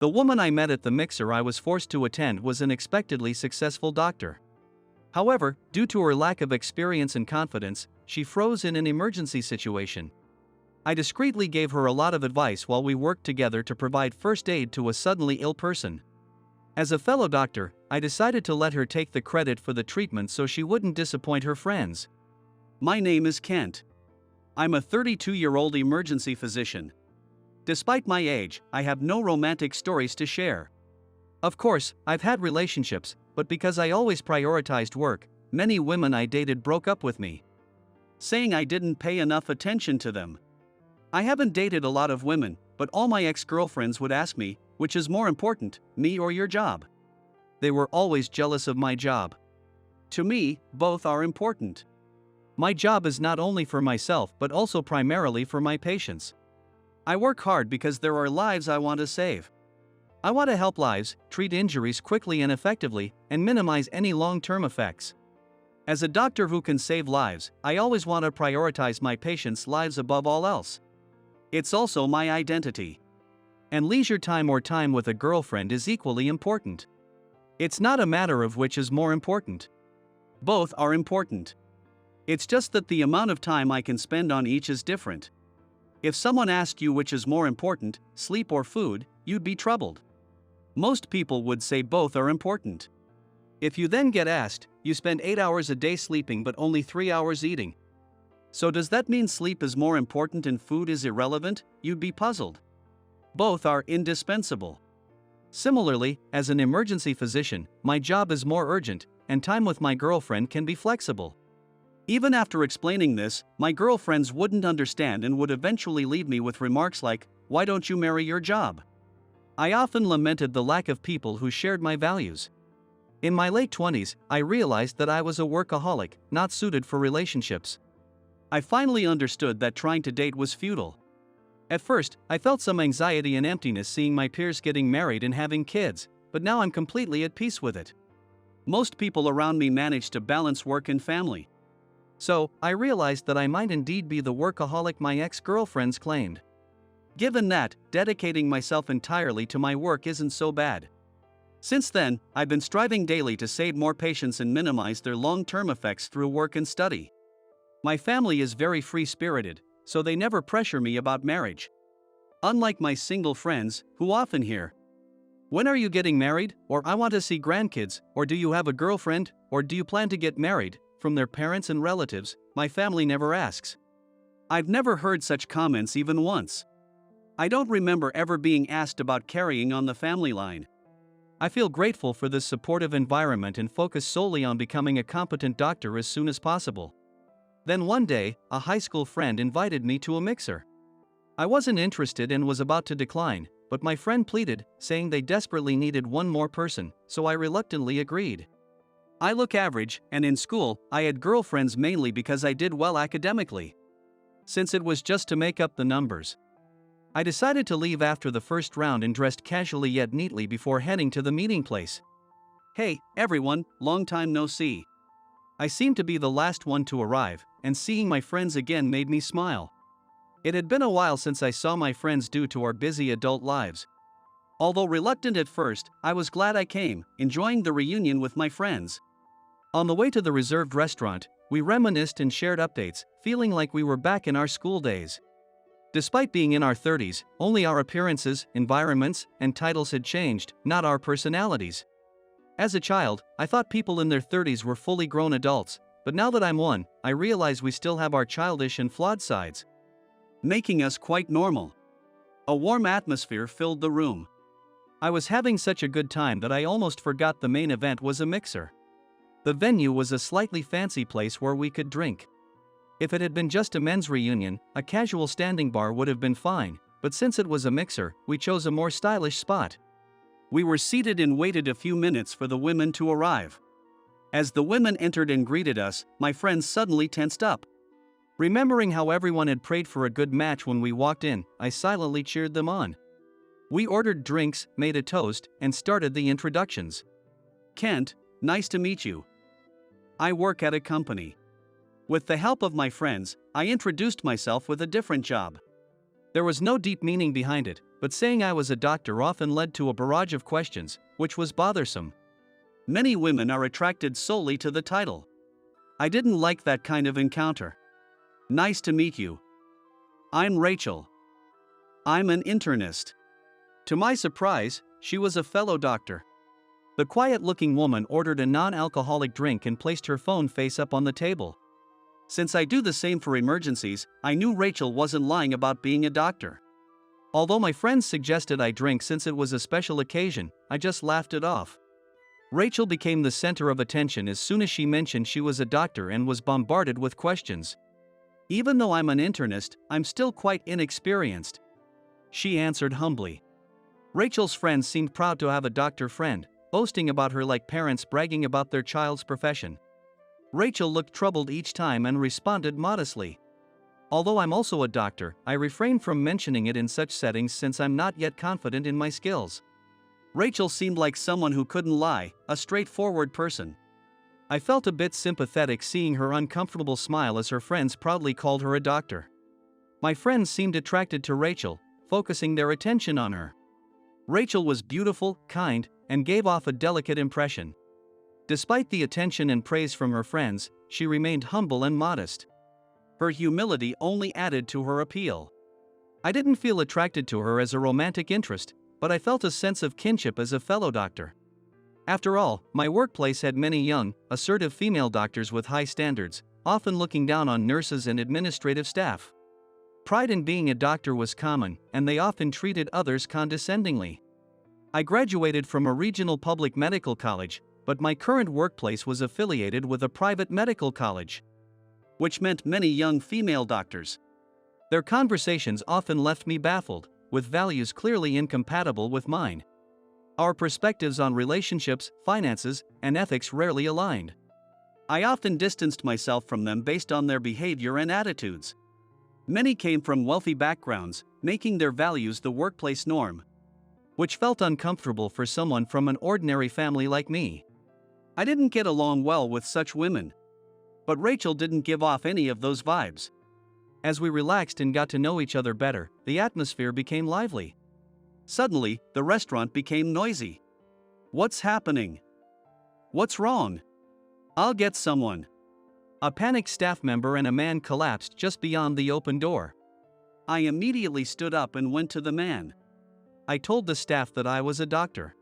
The woman I met at the mixer I was forced to attend was an unexpectedly successful doctor. However, due to her lack of experience and confidence, she froze in an emergency situation. I discreetly gave her a lot of advice while we worked together to provide first aid to a suddenly ill person. As a fellow doctor, I decided to let her take the credit for the treatment so she wouldn't disappoint her friends. My name is Kent. I'm a 32-year-old emergency physician. Despite my age, I have no romantic stories to share. Of course, I've had relationships, but because I always prioritized work, many women I dated broke up with me, saying I didn't pay enough attention to them. I haven't dated a lot of women, but all my ex-girlfriends would ask me, which is more important, me or your job? They were always jealous of my job. To me, both are important. My job is not only for myself but also primarily for my patients. I work hard because there are lives I want to save. I want to help lives, treat injuries quickly and effectively, and minimize any long-term effects. As a doctor who can save lives, I always want to prioritize my patients' lives above all else. It's also my identity. And leisure time or time with a girlfriend is equally important. It's not a matter of which is more important. Both are important. It's just that the amount of time I can spend on each is different. If someone asked you which is more important, sleep or food, you'd be troubled. Most people would say both are important. If you then get asked, you spend 8 hours a day sleeping but only 3 hours eating. So does that mean sleep is more important and food is irrelevant? You'd be puzzled. Both are indispensable. Similarly, as an emergency physician, my job is more urgent, and time with my girlfriend can be flexible. Even after explaining this, my girlfriends wouldn't understand and would eventually leave me with remarks like, "Why don't you marry your job?" I often lamented the lack of people who shared my values. In my late 20s, I realized that I was a workaholic, not suited for relationships. I finally understood that trying to date was futile. At first, I felt some anxiety and emptiness seeing my peers getting married and having kids, but now I'm completely at peace with it. Most people around me manage to balance work and family. So, I realized that I might indeed be the workaholic my ex-girlfriends claimed. Given that, dedicating myself entirely to my work isn't so bad. Since then, I've been striving daily to save more patients and minimize their long-term effects through work and study. My family is very free-spirited, so they never pressure me about marriage. Unlike my single friends, who often hear, "When are you getting married?" or "I want to see grandkids," or "Do you have a girlfriend?" or "Do you plan to get married?" from their parents and relatives, my family never asks. I've never heard such comments even once. I don't remember ever being asked about carrying on the family line. I feel grateful for this supportive environment and focus solely on becoming a competent doctor as soon as possible. Then one day, a high school friend invited me to a mixer. I wasn't interested and was about to decline, but my friend pleaded, saying they desperately needed one more person, so I reluctantly agreed. I look average, and in school, I had girlfriends mainly because I did well academically. Since it was just to make up the numbers, I decided to leave after the first round and dressed casually yet neatly before heading to the meeting place. "Hey, everyone, long time no see." I seemed to be the last one to arrive, and seeing my friends again made me smile. It had been a while since I saw my friends due to our busy adult lives. Although reluctant at first, I was glad I came, enjoying the reunion with my friends. On the way to the reserved restaurant, we reminisced and shared updates, feeling like we were back in our school days. Despite being in our 30s, only our appearances, environments, and titles had changed, not our personalities. As a child, I thought people in their 30s were fully grown adults, but now that I'm one, I realize we still have our childish and flawed sides, making us quite normal. A warm atmosphere filled the room. I was having such a good time that I almost forgot the main event was a mixer. The venue was a slightly fancy place where we could drink. If it had been just a men's reunion, a casual standing bar would have been fine, but since it was a mixer, we chose a more stylish spot. We were seated and waited a few minutes for the women to arrive. As the women entered and greeted us, my friends suddenly tensed up. Remembering how everyone had prayed for a good match when we walked in, I silently cheered them on. We ordered drinks, made a toast, and started the introductions. "Kent, nice to meet you. I work at a company." With the help of my friends, I introduced myself with a different job. There was no deep meaning behind it, but saying I was a doctor often led to a barrage of questions, which was bothersome. Many women are attracted solely to the title. I didn't like that kind of encounter. Nice to meet you. I'm Rachel. I'm an internist. To my surprise, she was a fellow doctor. The quiet-looking woman ordered a non-alcoholic drink and placed her phone face up on the table. Since I do the same for emergencies, I knew Rachel wasn't lying about being a doctor. Although my friends suggested I drink since it was a special occasion, I just laughed it off. Rachel became the center of attention as soon as she mentioned she was a doctor and was bombarded with questions. Even though I'm an internist, I'm still quite inexperienced, she answered humbly. Rachel's friends seemed proud to have a doctor friend, boasting about her like parents bragging about their child's profession. Rachel looked troubled each time and responded modestly. Although I'm also a doctor, I refrain from mentioning it in such settings since I'm not yet confident in my skills. Rachel seemed like someone who couldn't lie, a straightforward person. I felt a bit sympathetic seeing her uncomfortable smile as her friends proudly called her a doctor. My friends seemed attracted to Rachel, focusing their attention on her. Rachel was beautiful, kind, and gave off a delicate impression. Despite the attention and praise from her friends, she remained humble and modest. Her humility only added to her appeal. I didn't feel attracted to her as a romantic interest, but I felt a sense of kinship as a fellow doctor. After all, my workplace had many young, assertive female doctors with high standards, often looking down on nurses and administrative staff. Pride in being a doctor was common, and they often treated others condescendingly. I graduated from a regional public medical college, but my current workplace was affiliated with a private medical college, which meant many young female doctors. Their conversations often left me baffled, with values clearly incompatible with mine. Our perspectives on relationships, finances, and ethics rarely aligned. I often distanced myself from them based on their behavior and attitudes. Many came from wealthy backgrounds, making their values the workplace norm, which felt uncomfortable for someone from an ordinary family like me. I didn't get along well with such women. But Rachel didn't give off any of those vibes. As we relaxed and got to know each other better, the atmosphere became lively. Suddenly, the restaurant became noisy. What's happening? What's wrong? I'll get someone. A panicked staff member and a man collapsed just beyond the open door. I immediately stood up and went to the man. I told the staff that I was a doctor.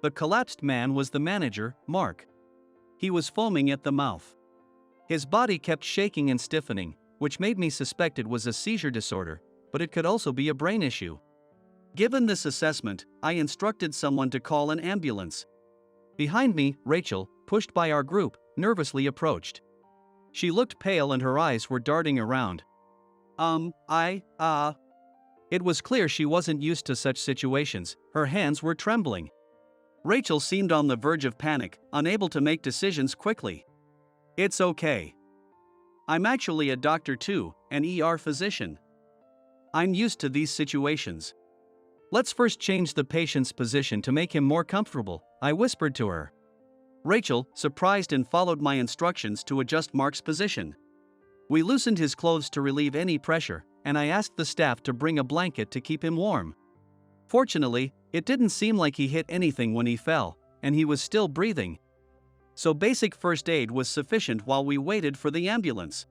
The collapsed man was the manager, Mark. He was foaming at the mouth. His body kept shaking and stiffening, which made me suspect it was a seizure disorder, but it could also be a brain issue. Given this assessment, I instructed someone to call an ambulance. Behind me, Rachel, pushed by our group, nervously approached. She looked pale and her eyes were darting around. It was clear she wasn't used to such situations, her hands were trembling. Rachel seemed on the verge of panic, unable to make decisions quickly. It's okay. I'm actually a doctor too, an ER physician. I'm used to these situations. Let's first change the patient's position to make him more comfortable, I whispered to her. Rachel, surprised, and followed my instructions to adjust Mark's position. We loosened his clothes to relieve any pressure, and I asked the staff to bring a blanket to keep him warm. Fortunately, it didn't seem like he hit anything when he fell, and he was still breathing. So basic first aid was sufficient while we waited for the ambulance.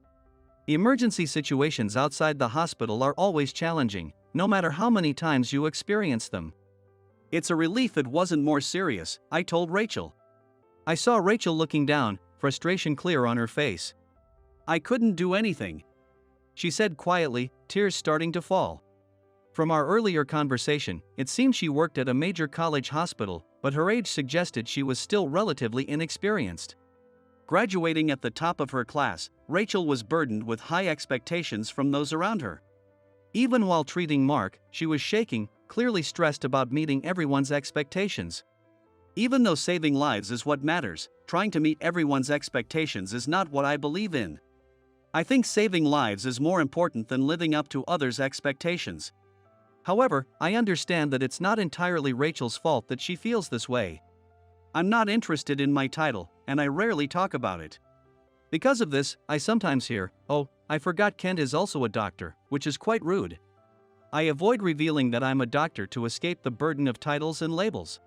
Emergency situations outside the hospital are always challenging, no matter how many times you experience them. It's a relief it wasn't more serious, I told Rachel. I saw Rachel looking down, frustration clear on her face. I couldn't do anything, she said quietly, tears starting to fall. From our earlier conversation, it seemed she worked at a major college hospital, but her age suggested she was still relatively inexperienced. Graduating at the top of her class, Rachel was burdened with high expectations from those around her. Even while treating Mark, she was shaking, clearly stressed about meeting everyone's expectations. Even though saving lives is what matters, trying to meet everyone's expectations is not what I believe in. I think saving lives is more important than living up to others' expectations. However, I understand that it's not entirely Rachel's fault that she feels this way. I'm not interested in my title, and I rarely talk about it. Because of this, I sometimes hear, "Oh, I forgot Kent is also a doctor," which is quite rude. I avoid revealing that I'm a doctor to escape the burden of titles and labels.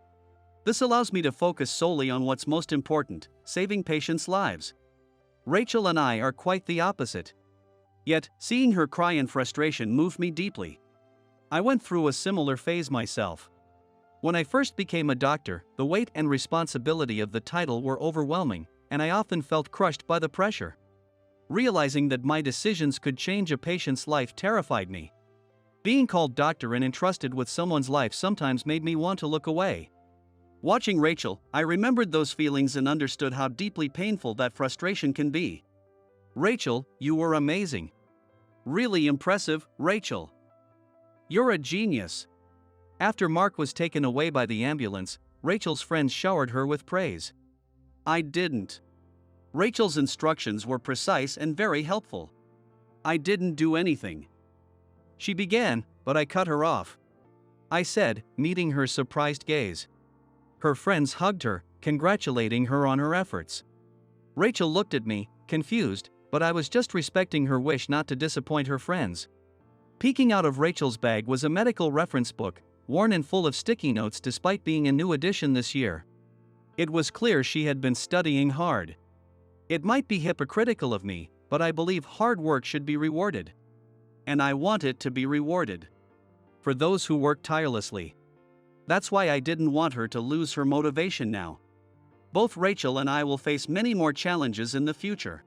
This allows me to focus solely on what's most important, saving patients' lives. Rachel and I are quite the opposite. Yet, seeing her cry in frustration moved me deeply. I went through a similar phase myself. When I first became a doctor, the weight and responsibility of the title were overwhelming, and I often felt crushed by the pressure. Realizing that my decisions could change a patient's life terrified me. Being called doctor and entrusted with someone's life sometimes made me want to look away. Watching Rachel, I remembered those feelings and understood how deeply painful that frustration can be. Rachel, you were amazing. Really impressive, Rachel. You're a genius. After Mark was taken away by the ambulance, Rachel's friends showered her with praise. I didn't. Rachel's instructions were precise and very helpful. I didn't do anything. She began, but I cut her off. I said, meeting her surprised gaze. Her friends hugged her, congratulating her on her efforts. Rachel looked at me, confused, but I was just respecting her wish not to disappoint her friends. Peeking out of Rachel's bag was a medical reference book, worn and full of sticky notes despite being a new edition this year. It was clear she had been studying hard. It might be hypocritical of me, but I believe hard work should be rewarded. And I want it to be rewarded. For those who work tirelessly. That's why I didn't want her to lose her motivation now. Both Rachel and I will face many more challenges in the future.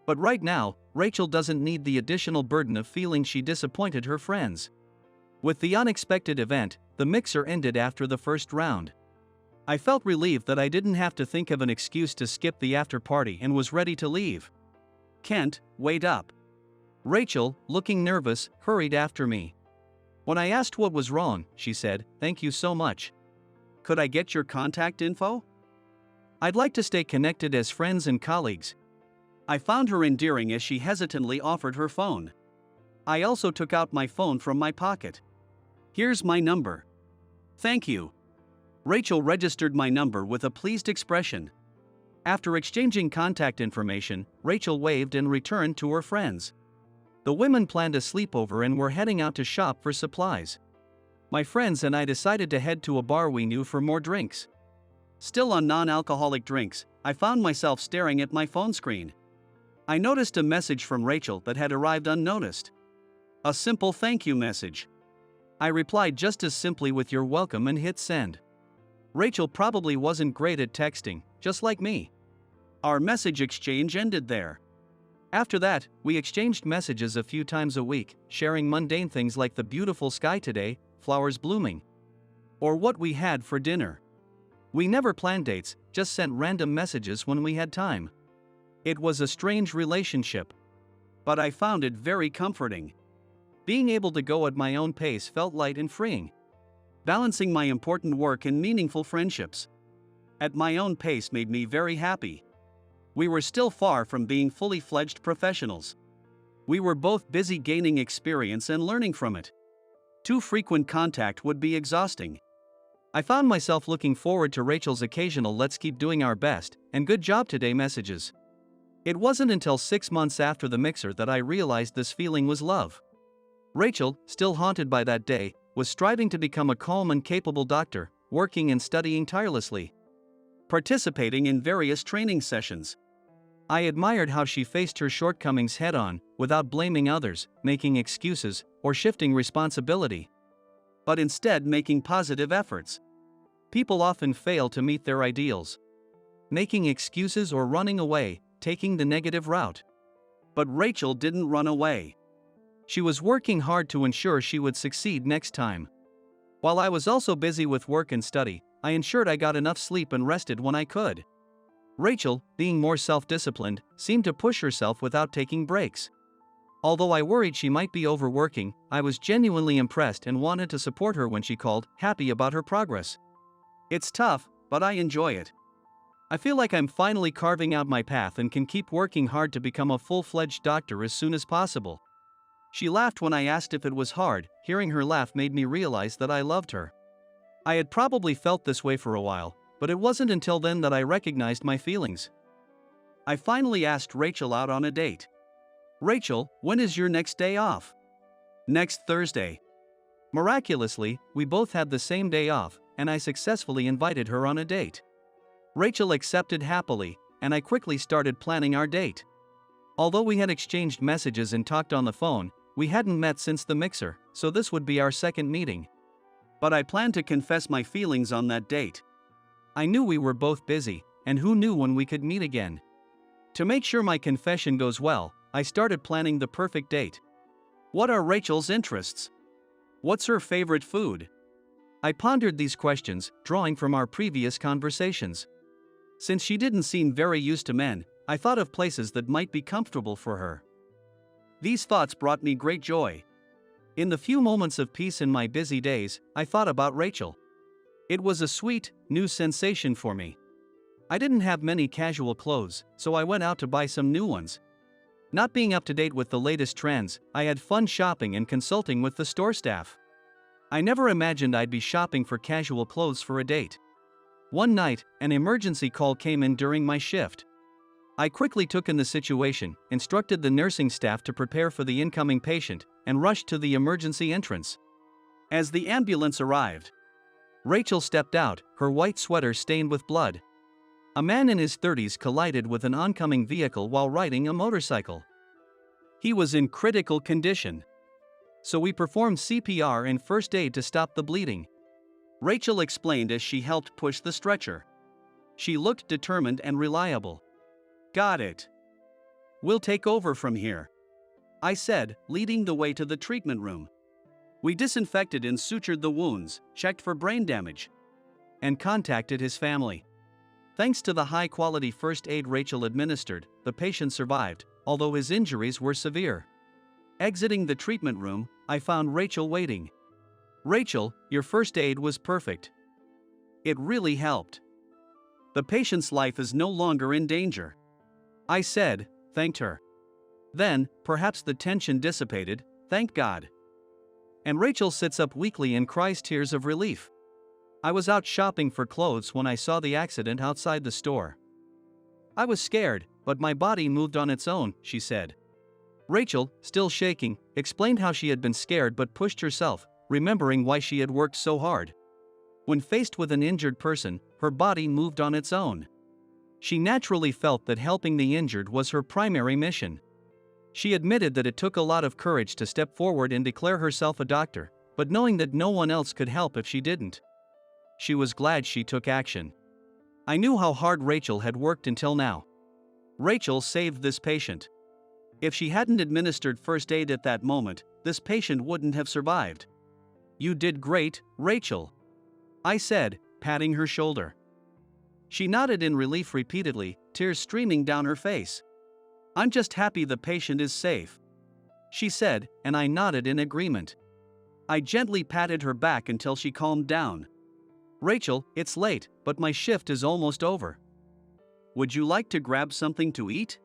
But right now, Rachel doesn't need the additional burden of feeling she disappointed her friends. With the unexpected event, the mixer ended after the first round. I felt relieved that I didn't have to think of an excuse to skip the after party and was ready to leave. Kent, wait up. Rachel, looking nervous, hurried after me. When I asked what was wrong, she said, "Thank you so much. Could I get your contact info? I'd like to stay connected as friends and colleagues." I found her endearing as she hesitantly offered her phone. I also took out my phone from my pocket. "Here's my number." "Thank you." Rachel registered my number with a pleased expression. After exchanging contact information, Rachel waved and returned to her friends. The women planned a sleepover and were heading out to shop for supplies. My friends and I decided to head to a bar we knew for more drinks. Still on non-alcoholic drinks, I found myself staring at my phone screen. I noticed a message from Rachel that had arrived unnoticed. A simple thank you message. I replied just as simply with "You're welcome" and hit send. Rachel probably wasn't great at texting, just like me. Our message exchange ended there. After that, we exchanged messages a few times a week, sharing mundane things like the beautiful sky today, flowers blooming, or what we had for dinner. We never planned dates, just sent random messages when we had time. It was a strange relationship, but I found it very comforting. Being able to go at my own pace felt light and freeing, balancing my important work and meaningful friendships. At my own pace made me very happy. We were still far from being fully fledged professionals. We were both busy gaining experience and learning from it. Too frequent contact would be exhausting. I found myself looking forward to Rachel's occasional "let's keep doing our best" and "good job today" messages. It wasn't until 6 months after the mixer that I realized this feeling was love. Rachel, still haunted by that day, was striving to become a calm and capable doctor, working and studying tirelessly, participating in various training sessions. I admired how she faced her shortcomings head-on, without blaming others, making excuses, or shifting responsibility, but instead making positive efforts. People often fail to meet their ideals, making excuses or running away, taking the negative route. But Rachel didn't run away. She was working hard to ensure she would succeed next time. While I was also busy with work and study, I ensured I got enough sleep and rested when I could. Rachel, being more self-disciplined, seemed to push herself without taking breaks. Although I worried she might be overworking, I was genuinely impressed and wanted to support her when she called, happy about her progress. It's tough, but I enjoy it. I feel like I'm finally carving out my path and can keep working hard to become a full-fledged doctor as soon as possible. She laughed when I asked if it was hard. Hearing her laugh made me realize that I loved her. I had probably felt this way for a while, but it wasn't until then that I recognized my feelings. I finally asked Rachel out on a date. "Rachel, when is your next day off?" "Next Thursday." Miraculously, we both had the same day off, and I successfully invited her on a date. Rachel accepted happily, and I quickly started planning our date. Although we had exchanged messages and talked on the phone, we hadn't met since the mixer, so this would be our second meeting. But I planned to confess my feelings on that date. I knew we were both busy, and who knew when we could meet again. To make sure my confession goes well, I started planning the perfect date. What are Rachel's interests? What's her favorite food? I pondered these questions, drawing from our previous conversations. Since she didn't seem very used to men, I thought of places that might be comfortable for her. These thoughts brought me great joy. In the few moments of peace in my busy days, I thought about Rachel. It was a sweet, new sensation for me. I didn't have many casual clothes, so I went out to buy some new ones. Not being up to date with the latest trends, I had fun shopping and consulting with the store staff. I never imagined I'd be shopping for casual clothes for a date. One night, an emergency call came in during my shift. I quickly took in the situation, instructed the nursing staff to prepare for the incoming patient, and rushed to the emergency entrance. As the ambulance arrived, Rachel stepped out, her white sweater stained with blood. A man in his 30s collided with an oncoming vehicle while riding a motorcycle. He was in critical condition. So we performed CPR and first aid to stop the bleeding. Rachel explained as she helped push the stretcher. She looked determined and reliable. "Got it. We'll take over from here," I said, leading the way to the treatment room. We disinfected and sutured the wounds, checked for brain damage, and contacted his family. Thanks to the high-quality first aid Rachel administered, the patient survived, although his injuries were severe. Exiting the treatment room, I found Rachel waiting. "Rachel, your first aid was perfect. It really helped. The patient's life is no longer in danger," I said, thanked her. Then, perhaps the tension dissipated, thank God. And Rachel sits up weakly and cries tears of relief. I was out shopping for clothes when I saw the accident outside the store. "I was scared, but my body moved on its own," she said. Rachel, still shaking, explained how she had been scared but pushed herself, remembering why she had worked so hard. When faced with an injured person, her body moved on its own. She naturally felt that helping the injured was her primary mission. She admitted that it took a lot of courage to step forward and declare herself a doctor, but knowing that no one else could help if she didn't. She was glad she took action. I knew how hard Rachel had worked until now. Rachel saved this patient. If she hadn't administered first aid at that moment, this patient wouldn't have survived. "You did great, Rachel," I said, patting her shoulder. She nodded in relief repeatedly, tears streaming down her face. "I'm just happy the patient is safe," she said, and I nodded in agreement. I gently patted her back until she calmed down. "Rachel, it's late, but my shift is almost over. Would you like to grab something to eat?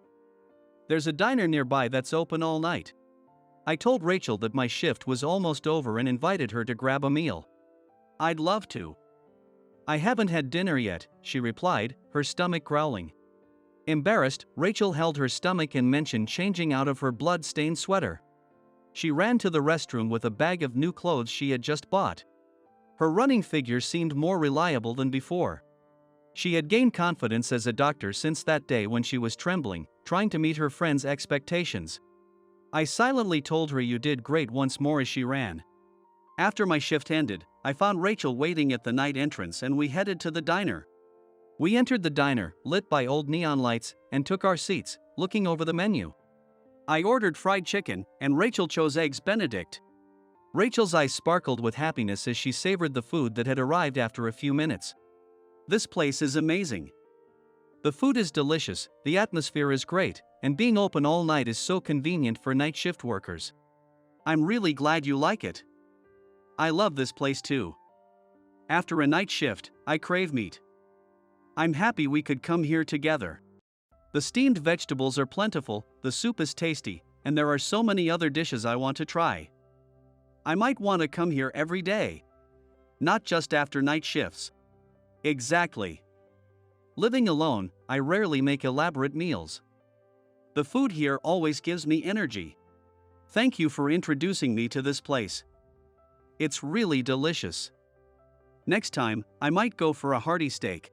There's a diner nearby that's open all night." I told Rachel that my shift was almost over and invited her to grab a meal. "I'd love to." "I haven't had dinner yet," she replied, her stomach growling. Embarrassed, Rachel held her stomach and mentioned changing out of her blood-stained sweater. She ran to the restroom with a bag of new clothes she had just bought. Her running figure seemed more reliable than before. She had gained confidence as a doctor since that day when she was trembling, trying to meet her friends' expectations. I silently told her "You did great" once more as she ran. After my shift ended, I found Rachel waiting at the night entrance and we headed to the diner. We entered the diner, lit by old neon lights, and took our seats, looking over the menu. I ordered fried chicken, and Rachel chose eggs Benedict. Rachel's eyes sparkled with happiness as she savored the food that had arrived after a few minutes. "This place is amazing. The food is delicious, the atmosphere is great, and being open all night is so convenient for night shift workers. I'm really glad you like it. I love this place too. After a night shift, I crave meat. I'm happy we could come here together. The steamed vegetables are plentiful, the soup is tasty, and there are so many other dishes I want to try. I might want to come here every day. Not just after night shifts." Exactly. Living alone, I rarely make elaborate meals. The food here always gives me energy. Thank you for introducing me to this place. It's really delicious. Next time, I might go for a hearty steak.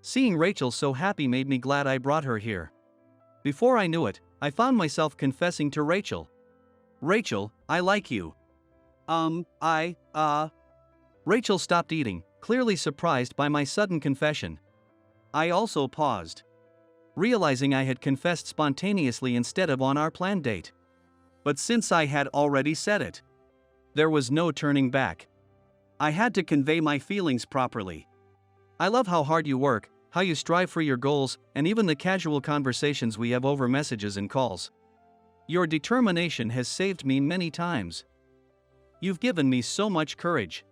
Seeing Rachel so happy made me glad I brought her here. Before I knew it, I found myself confessing to Rachel. Rachel, I like you. Rachel stopped eating, clearly surprised by my sudden confession. I also paused, realizing I had confessed spontaneously instead of on our planned date. But since I had already said it, there was no turning back. I had to convey my feelings properly. I love how hard you work, how you strive for your goals, and even the casual conversations we have over messages and calls. Your determination has saved me many times. You've given me so much courage.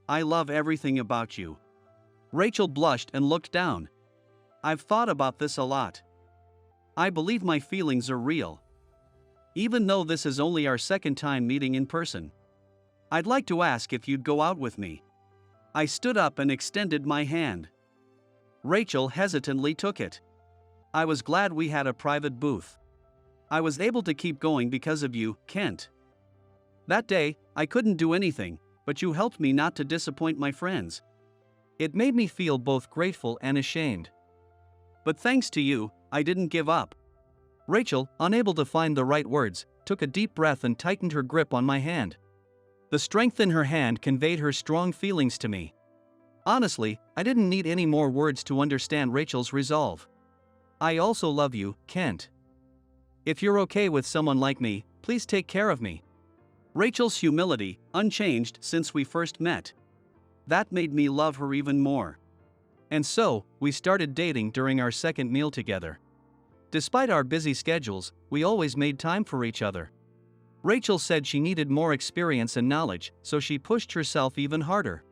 I love everything about you. Rachel blushed and looked down. I've thought about this a lot. I believe my feelings are real. Even though this is only our second time meeting in person. I'd like to ask if you'd go out with me. I stood up and extended my hand. Rachel hesitantly took it. I was glad we had a private booth. I was able to keep going because of you, Kent. That day, I couldn't do anything, but you helped me not to disappoint my friends. It made me feel both grateful and ashamed. But thanks to you, I didn't give up. Rachel, unable to find the right words, took a deep breath and tightened her grip on my hand. The strength in her hand conveyed her strong feelings to me. Honestly, I didn't need any more words to understand Rachel's resolve. I also love you, Kent. If you're okay with someone like me, please take care of me. Rachel's humility, unchanged since we first met. That made me love her even more. And so, we started dating during our second meal together. Despite our busy schedules, we always made time for each other. Rachel said she needed more experience and knowledge, so she pushed herself even harder.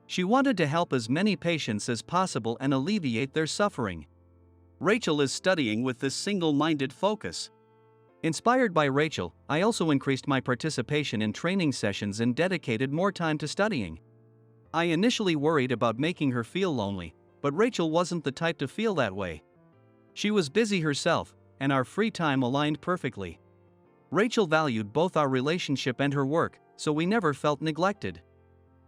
She wanted to help as many patients as possible and alleviate their suffering. Rachel is studying with this single-minded focus. Inspired by Rachel, I also increased my participation in training sessions and dedicated more time to studying. I initially worried about making her feel lonely, but Rachel wasn't the type to feel that way. She was busy herself, and our free time aligned perfectly. Rachel valued both our relationship and her work, so we never felt neglected.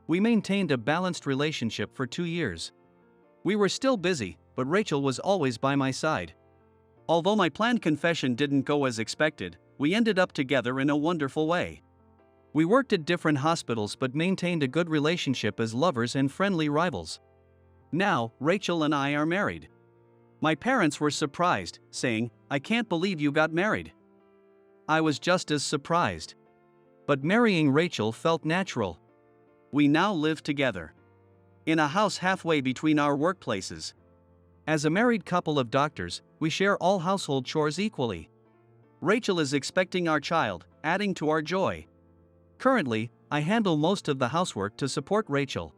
We maintained a balanced relationship for 2 years. We were still busy, but Rachel was always by my side. Although my planned confession didn't go as expected, we ended up together in a wonderful way. We worked at different hospitals but maintained a good relationship as lovers and friendly rivals. Now, Rachel and I are married. My parents were surprised, saying, "I can't believe you got married." I was just as surprised. But marrying Rachel felt natural. We now live together in a house halfway between our workplaces. As a married couple of doctors, we share all household chores equally. Rachel is expecting our child, adding to our joy. Currently, I handle most of the housework to support Rachel.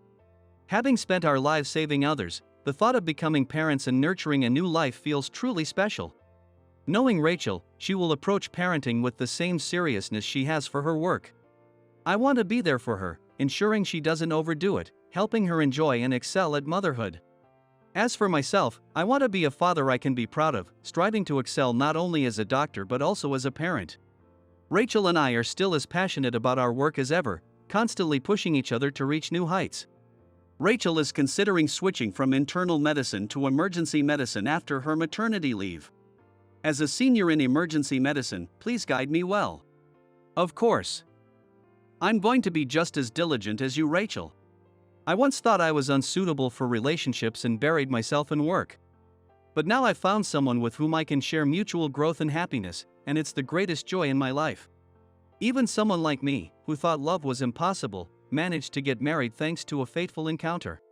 Having spent our lives saving others, the thought of becoming parents and nurturing a new life feels truly special. Knowing Rachel, she will approach parenting with the same seriousness she has for her work. I want to be there for her, ensuring she doesn't overdo it, helping her enjoy and excel at motherhood. As for myself, I want to be a father I can be proud of, striving to excel not only as a doctor but also as a parent. Rachel and I are still as passionate about our work as ever, constantly pushing each other to reach new heights. Rachel is considering switching from internal medicine to emergency medicine after her maternity leave. As a senior in emergency medicine, please guide me well. Of course. I'm going to be just as diligent as you, Rachel. I once thought I was unsuitable for relationships and buried myself in work. But now I've found someone with whom I can share mutual growth and happiness, and it's the greatest joy in my life. Even someone like me, who thought love was impossible, managed to get married thanks to a fateful encounter.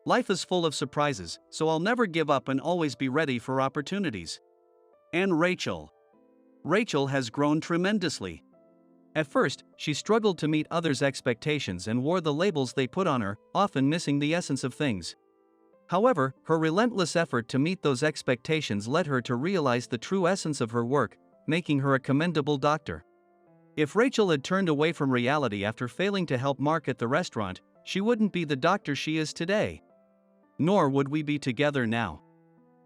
Life is full of surprises, so I'll never give up and always be ready for opportunities. And Rachel. Rachel has grown tremendously. At first, she struggled to meet others' expectations and wore the labels they put on her, often missing the essence of things. However, her relentless effort to meet those expectations led her to realize the true essence of her work, making her a commendable doctor. If Rachel had turned away from reality after failing to help Mark at the restaurant, she wouldn't be the doctor she is today. Nor would we be together now.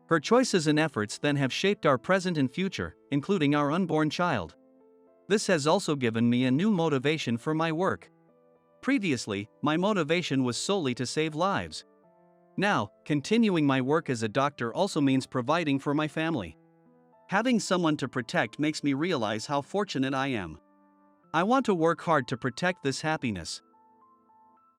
Her choices and efforts then have shaped our present and future, including our unborn child. This has also given me a new motivation for my work. Previously, my motivation was solely to save lives. Now, continuing my work as a doctor also means providing for my family. Having someone to protect makes me realize how fortunate I am. I want to work hard to protect this happiness.